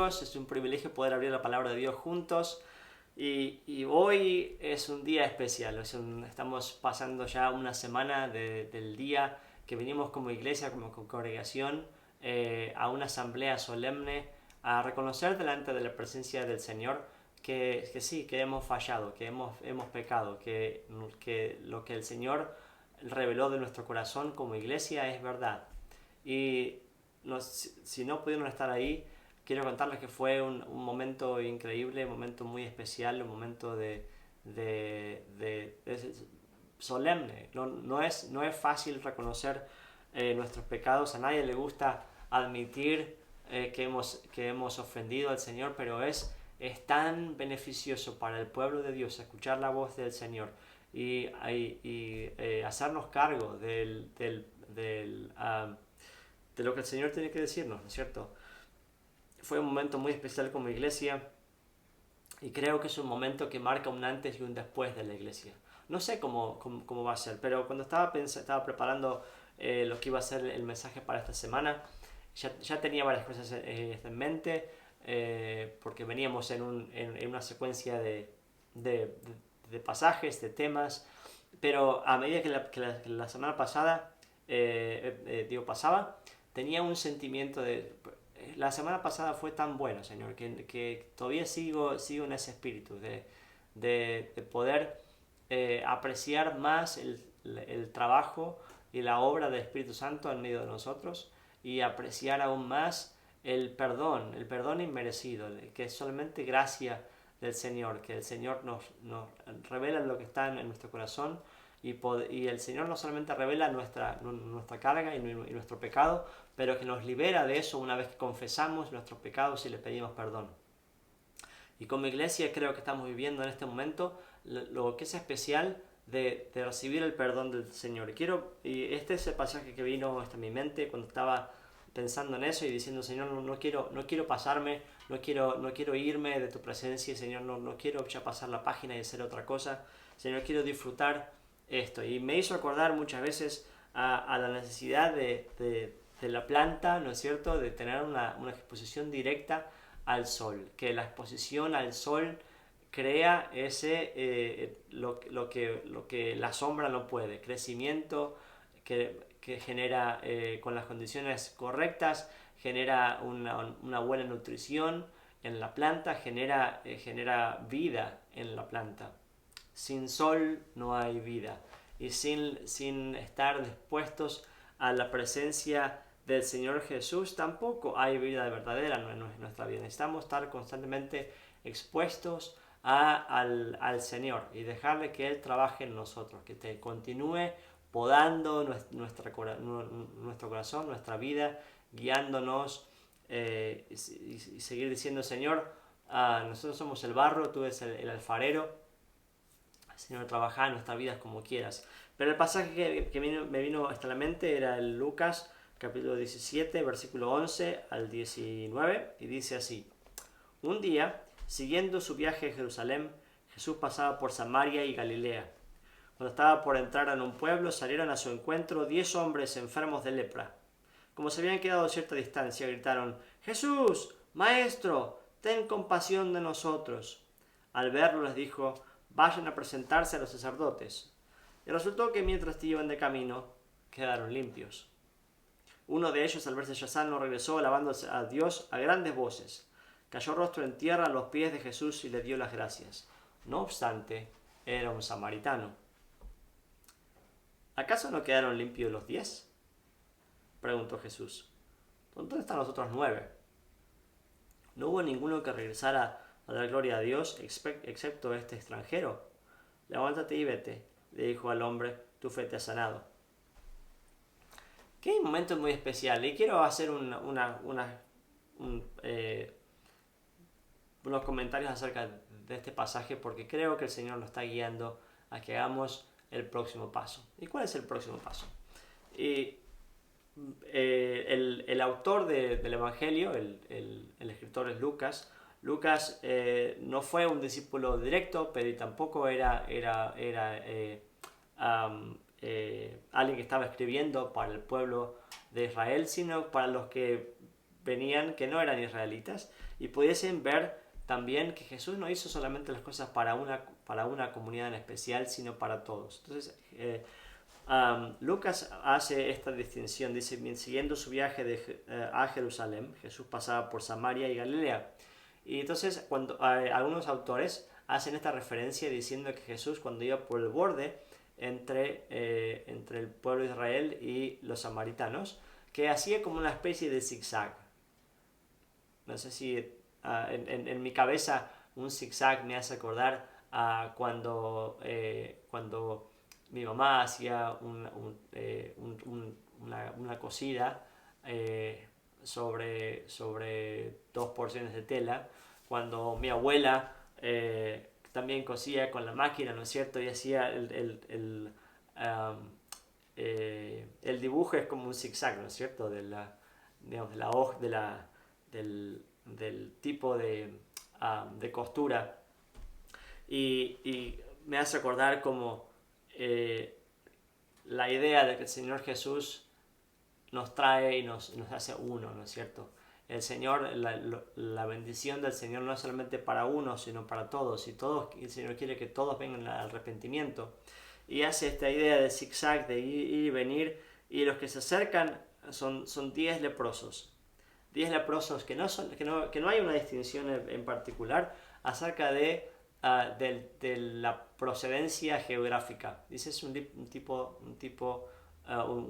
amigos, es un privilegio poder abrir la palabra de Dios juntos y hoy es un día especial, estamos pasando ya una semana del día que venimos como iglesia, como congregación, a una asamblea solemne, a reconocer delante de la presencia del Señor que sí, que hemos fallado, que hemos pecado, que lo que el Señor reveló de nuestro corazón como iglesia es verdad. Y si no pudieron estar ahí, quiero contarles que fue un momento increíble, un momento muy especial, un momento de solemne. No es fácil reconocer nuestros pecados, a nadie le gusta admitir que hemos ofendido al Señor, pero es tan beneficioso para el pueblo de Dios escuchar la voz del Señor y hacernos cargo de lo que el Señor tiene que decirnos, ¿no es cierto? Fue un momento muy especial como iglesia y creo que es un momento que marca un antes y un después de la iglesia. No sé cómo va a ser, pero cuando estaba preparando lo que iba a ser el mensaje para esta semana, ya tenía varias cosas en mente, porque veníamos en una secuencia de pasajes, de temas, pero a medida que la semana pasada pasaba, tenía un sentimiento de... La semana pasada fue tan bueno, Señor, que todavía sigo en ese espíritu de poder apreciar más el trabajo y la obra del Espíritu Santo en medio de nosotros y apreciar aún más el perdón inmerecido, que es solamente gracia del Señor, que el Señor nos revela lo que está en nuestro corazón y el Señor no solamente revela nuestra carga y nuestro pecado, pero que nos libera de eso una vez que confesamos nuestros pecados y le pedimos perdón. Y como iglesia creo que estamos viviendo en este momento lo que es especial de recibir el perdón del Señor. Y este es el pasaje que vino hasta mi mente cuando estaba pensando en eso y diciendo, Señor, no quiero pasarme, no quiero irme de tu presencia, Señor, no quiero ya pasar la página y hacer otra cosa, Señor, quiero disfrutar esto. Y me hizo acordar muchas veces a la necesidad de la planta, ¿no es cierto?, de tener una exposición directa al sol, que la exposición al sol crea lo que la sombra no puede, crecimiento que genera con las condiciones correctas, genera una buena nutrición en la planta, genera vida en la planta. Sin sol no hay vida y sin estar dispuestos a la presencia del Señor Jesús tampoco hay vida verdadera en nuestra vida. Necesitamos estar constantemente expuestos al Señor y dejarle que Él trabaje en nosotros, que te continúe podando nuestro corazón, nuestra vida, guiándonos y seguir diciendo, Señor, nosotros somos el barro, tú eres el alfarero, Señor, trabaja en nuestras vidas como quieras. Pero el pasaje que me vino hasta la mente era el Lucas capítulo 17, versículo 11 al 19, y dice así: Un día, siguiendo su viaje a Jerusalén, Jesús pasaba por Samaria y Galilea. Cuando estaba por entrar en un pueblo, salieron a su encuentro 10 hombres enfermos de lepra. Como se habían quedado a cierta distancia, gritaron: Jesús, Maestro, ten compasión de nosotros. Al verlo les dijo: Vayan a presentarse a los sacerdotes. Y resultó que mientras iban de camino, quedaron limpios. Uno de ellos, al verse ya sano, regresó alabando a Dios a grandes voces. Cayó rostro en tierra a los pies de Jesús y le dio las gracias. No obstante, era un samaritano. ¿Acaso no quedaron limpios los 10? Preguntó Jesús. ¿Dónde están los otros 9? ¿No hubo ninguno que regresara a dar gloria a Dios excepto este extranjero? Levántate y vete, le dijo al hombre, tu fe te ha sanado. Qué momento muy especial, y quiero hacer unos comentarios acerca de este pasaje porque creo que el Señor nos está guiando a que hagamos el próximo paso. ¿Y cuál es el próximo paso? El autor del Evangelio, el escritor es Lucas. Lucas no fue un discípulo directo, pero tampoco era alguien que estaba escribiendo para el pueblo de Israel, sino para los que venían que no eran israelitas y pudiesen ver también que Jesús no hizo solamente las cosas para una comunidad en especial, sino para todos. Entonces, Lucas hace esta distinción, dice, siguiendo su viaje a Jerusalén, Jesús pasaba por Samaria y Galilea. Y entonces cuando algunos autores hacen esta referencia diciendo que Jesús cuando iba por el borde entre el pueblo de Israel y los samaritanos, que hacía como una especie de zigzag. No sé si en mi cabeza un zigzag me hace acordar a cuando mi mamá hacía una cosida sobre 2 porciones de tela, cuando mi abuela también cosía con la máquina, ¿no es cierto? Y hacía el dibujo es como un zigzag, ¿no es cierto? Digamos, de la hoja, del tipo de costura. Y me hace acordar como la idea de que el Señor Jesús nos trae y nos hace uno, ¿no es cierto? El Señor, la bendición del Señor no es solamente para uno, sino para todos. El Señor quiere que todos vengan al arrepentimiento. Y hace esta idea de zigzag, de ir y venir. Y los que se acercan son 10 leprosos. 10 leprosos que no hay una distinción en particular acerca de la procedencia geográfica. Dice, es un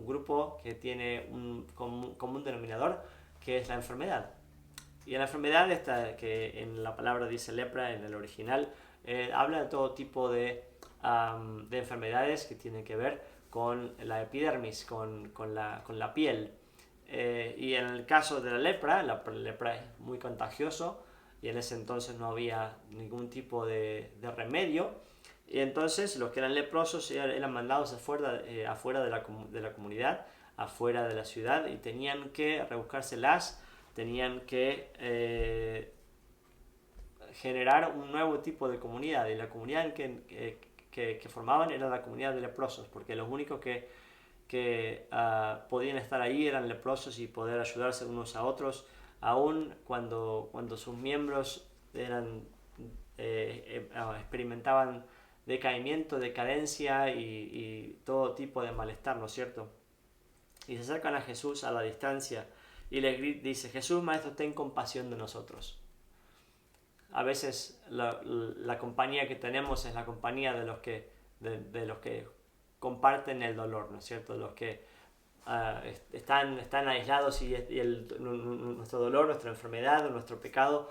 grupo que tiene un común denominador, que es la enfermedad. Y la enfermedad esta, que en la palabra dice lepra, en el original, habla de todo tipo de enfermedades que tienen que ver con la epidermis, con la piel. Y en el caso de la lepra es muy contagioso, y en ese entonces no había ningún tipo de remedio, y entonces los que eran leprosos eran mandados afuera de la comunidad, afuera de la ciudad, y tenían que rebuscárselas, tenían que generar un nuevo tipo de comunidad, y la comunidad que formaban era la comunidad de leprosos, porque los únicos que podían estar ahí eran leprosos y poder ayudarse unos a otros, aun cuando sus miembros experimentaban decaimiento, decadencia y todo tipo de malestar, ¿no es cierto? Y se acercan a Jesús a la distancia y le dice: Jesús, Maestro, ten compasión de nosotros. A veces la compañía que tenemos es la compañía de los que comparten el dolor, ¿no es cierto? Los que están aislados, y nuestro dolor, nuestra enfermedad, nuestro pecado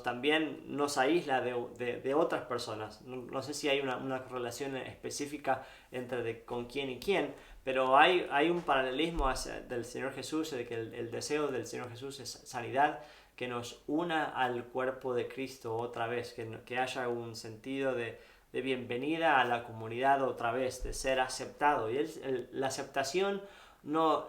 también nos aísla de otras personas. No sé si hay una relación específica entre con quién y quién, pero hay un paralelismo del Señor Jesús, de que el deseo del Señor Jesús es sanidad, que nos una al cuerpo de Cristo otra vez, que haya un sentido de bienvenida a la comunidad otra vez, de ser aceptado. Y la aceptación no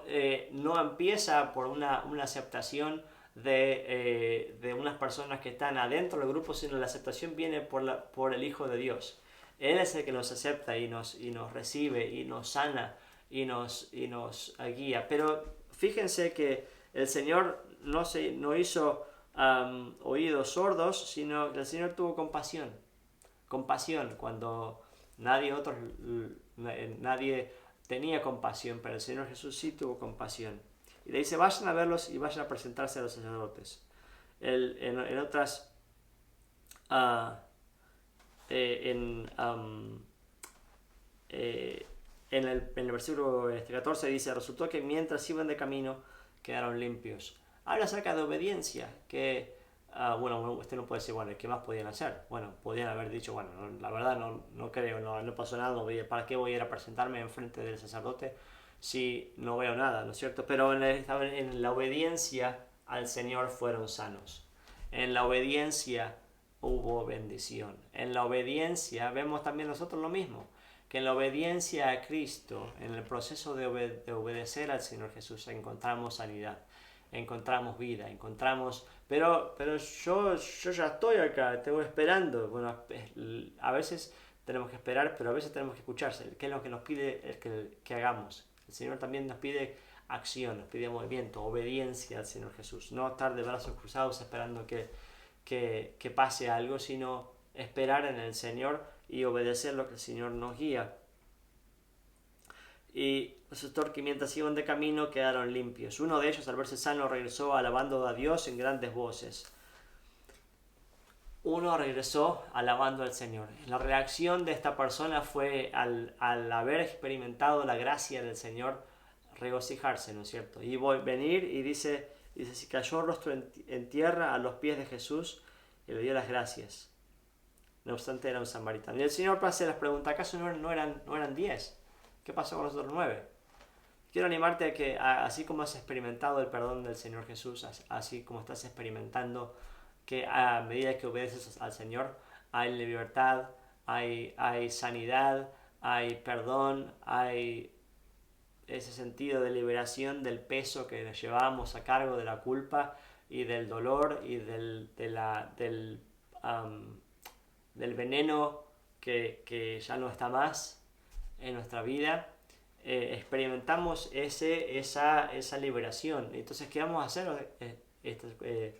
empieza por una aceptación de unas personas que están adentro del grupo, sino la aceptación viene por el Hijo de Dios. Él es el que nos acepta y nos recibe y nos sana y nos guía. Pero fíjense que el Señor no hizo oídos sordos, sino que el Señor tuvo compasión cuando nadie tenía compasión, pero el Señor Jesús sí tuvo compasión. Y le dice: vayan a verlos y vayan a presentarse a los sacerdotes. En otras en el versículo 14 dice: resultó que mientras iban de camino quedaron limpios. Habla acerca de obediencia, que bueno, usted no puede decir, bueno, ¿qué más podían hacer? Bueno, podían haber dicho, bueno, la verdad no creo, no pasó nada, ¿para qué voy a ir a presentarme enfrente del sacerdote si no veo nada? ¿No es cierto? Pero en la obediencia al Señor fueron sanos. En la obediencia hubo bendición. En la obediencia vemos también nosotros lo mismo, que en la obediencia a Cristo, en el proceso de obedecer al Señor Jesús, encontramos sanidad, encontramos vida, pero yo ya estoy acá, te voy esperando. Bueno, a veces tenemos que esperar, pero a veces tenemos que escucharse. ¿Qué es lo que nos pide que hagamos? El Señor también nos pide acción, nos pide movimiento, obediencia al Señor Jesús. No estar de brazos cruzados esperando que pase algo, sino esperar en el Señor y obedecer lo que el Señor nos guía. Y los 500 iban de camino quedaron limpios. Uno de ellos, al verse sano, regresó alabando a Dios en grandes voces. Uno regresó alabando al Señor. La reacción de esta persona fue, al haber experimentado la gracia del Señor, regocijarse, ¿no es cierto? Y venir y dice, si cayó rostro en tierra a los pies de Jesús y le dio las gracias. No obstante, era un samaritano. Y el Señor hace las preguntas, ¿acaso no eran 10? ¿Qué pasó con los otros 9? Quiero animarte a que, así como has experimentado el perdón del Señor Jesús, así como estás experimentando que a medida que obedeces al Señor, hay libertad, hay sanidad, hay perdón, hay ese sentido de liberación del peso que llevamos a cargo, de la culpa y del dolor y del veneno que ya no está más en nuestra vida. Experimentamos esa liberación. Entonces, ¿qué vamos a hacer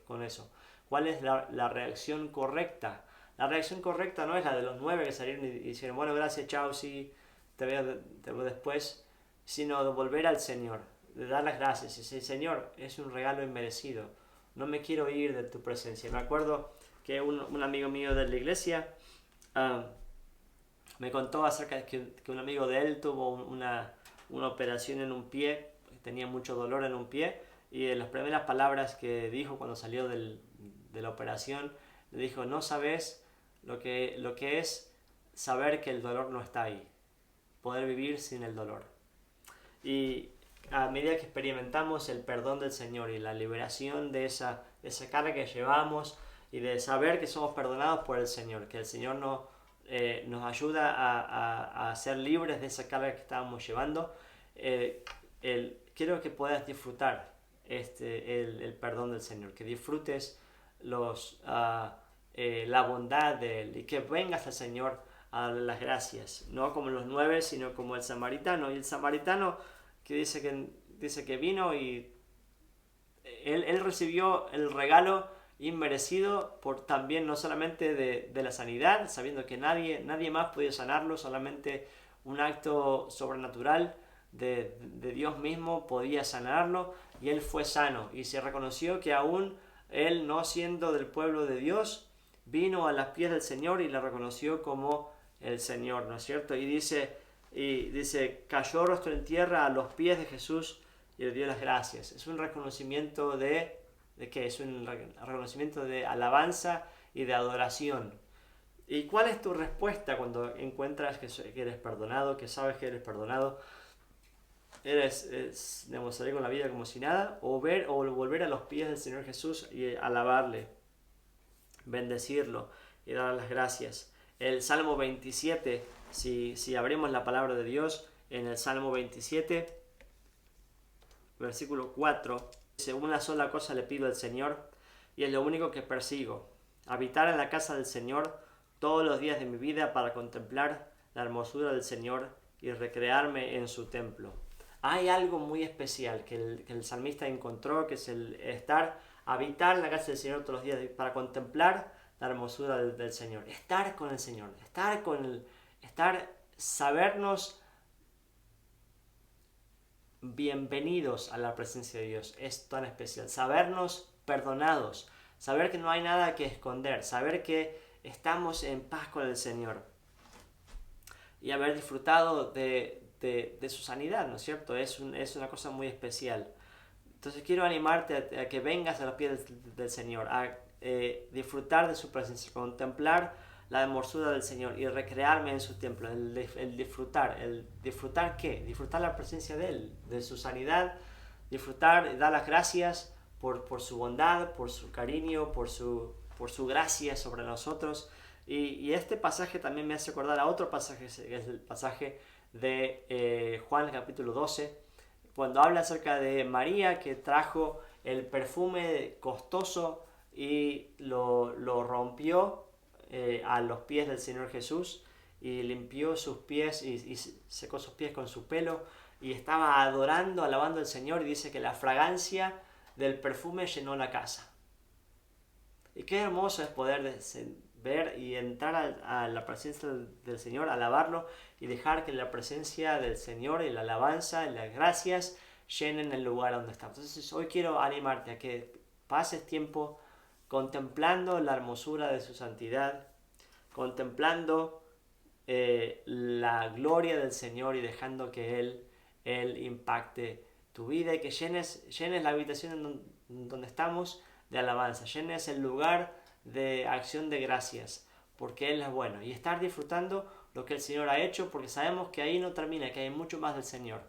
con eso? ¿Cuál es la reacción correcta? La reacción correcta no es la de los 9 que salieron y dijeron, bueno, gracias, chao, sí, te veo después, sino de volver al Señor, de dar las gracias y decir, Señor, es un regalo inmerecido, no me quiero ir de tu presencia. Me acuerdo que un amigo mío de la iglesia me contó acerca de que un amigo de él tuvo una operación en un pie, tenía mucho dolor en un pie, y las primeras palabras que dijo cuando salió de la operación, le dijo, no sabes lo que es saber que el dolor no está ahí, poder vivir sin el dolor. Y a medida que experimentamos el perdón del Señor y la liberación de esa carga que llevamos y de saber que somos perdonados por el Señor, que el Señor nos ayuda a ser libres de esa carga que estábamos llevando, quiero que puedas disfrutar el perdón del Señor, que disfrutes la bondad de Él y que vengas al Señor a darle las gracias, no como los 9, sino como el samaritano. Y el samaritano que dice que vino y él recibió el regalo inmerecido por también no solamente de la sanidad, sabiendo que nadie más podía sanarlo, solamente un acto sobrenatural de Dios mismo podía sanarlo, y él fue sano y se reconoció que aún él, no siendo del pueblo de Dios, vino a los pies del Señor y le reconoció como el Señor, ¿no es cierto? Y dice, cayó rostro en tierra a los pies de Jesús y le dio las gracias. Es un reconocimiento ¿de qué? Es un reconocimiento de alabanza y de adoración. ¿Y cuál es tu respuesta cuando encuentras que eres perdonado, que sabes que eres perdonado? Debemos salir con la vida como si nada, o volver a los pies del Señor Jesús y alabarle, bendecirlo y dar las gracias. El Salmo 27, si abrimos la palabra de Dios, en el Salmo 27, versículo 4, dice, una sola cosa le pido al Señor, y es lo único que persigo, habitar en la casa del Señor todos los días de mi vida para contemplar la hermosura del Señor y recrearme en su templo. Hay algo muy especial que el salmista encontró, que es el habitar en la casa del Señor todos los días para contemplar la hermosura del Señor. Estar con el Señor, sabernos bienvenidos a la presencia de Dios. Es tan especial. Sabernos perdonados, saber que no hay nada que esconder, saber que estamos en paz con el Señor y haber disfrutado de su sanidad, ¿no es cierto? Es una cosa muy especial. Entonces quiero animarte a que vengas a los pies del Señor, a disfrutar de su presencia, contemplar la hermosura del Señor y recrearme en su templo. El disfrutar ¿qué? Disfrutar la presencia de Él, de su sanidad, disfrutar, dar las gracias por su bondad, por su cariño, por su gracia sobre nosotros. Y este pasaje también me hace acordar a otro pasaje, que es el pasaje de Juan capítulo 12, cuando habla acerca de María que trajo el perfume costoso y lo rompió a los pies del Señor Jesús y limpió sus pies y secó sus pies con su pelo. y estaba adorando, alabando al Señor, y dice que la fragancia del perfume llenó la casa. Y qué hermoso es poder ver y entrar a la presencia del Señor, alabarlo y dejar que la presencia del Señor y la alabanza y las gracias llenen el lugar donde estamos. Entonces hoy quiero animarte a que pases tiempo contemplando la hermosura de su santidad, contemplando la gloria del Señor y dejando que Él impacte tu vida y que llenes la habitación en donde estamos de alabanza, llenes el lugar de acción de gracias, porque Él es bueno, y estar disfrutando lo que el Señor ha hecho, porque sabemos que ahí no termina, que hay mucho más del Señor.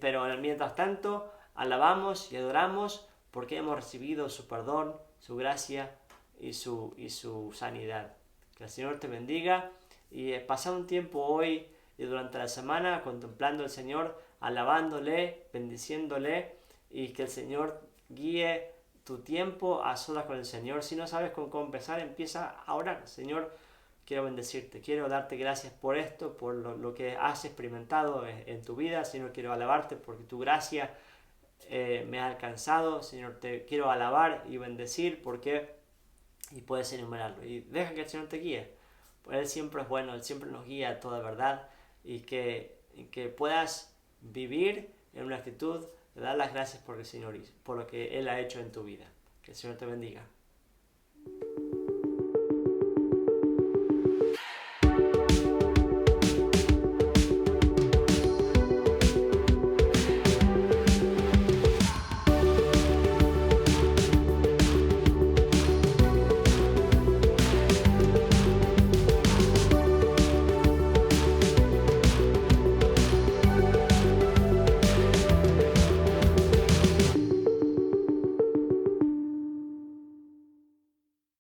Pero mientras tanto, alabamos y adoramos porque hemos recibido su perdón, su gracia y su sanidad. Que el Señor te bendiga y pasar un tiempo hoy y durante la semana contemplando al Señor, alabándole, bendiciéndole, y que el Señor guíe tu tiempo a solas con el Señor. Si no sabes cómo empezar, empieza a orar. Señor, quiero bendecirte, quiero darte gracias por esto, por lo que has experimentado en tu vida. Señor, quiero alabarte porque tu gracia me ha alcanzado. Señor, te quiero alabar y bendecir porque... Y puedes enumerarlo. Y deja que el Señor te guíe. Él siempre es bueno, Él siempre nos guía a toda verdad. Y que puedas vivir en una actitud de dar las gracias por el Señor, por lo que Él ha hecho en tu vida. Que el Señor te bendiga.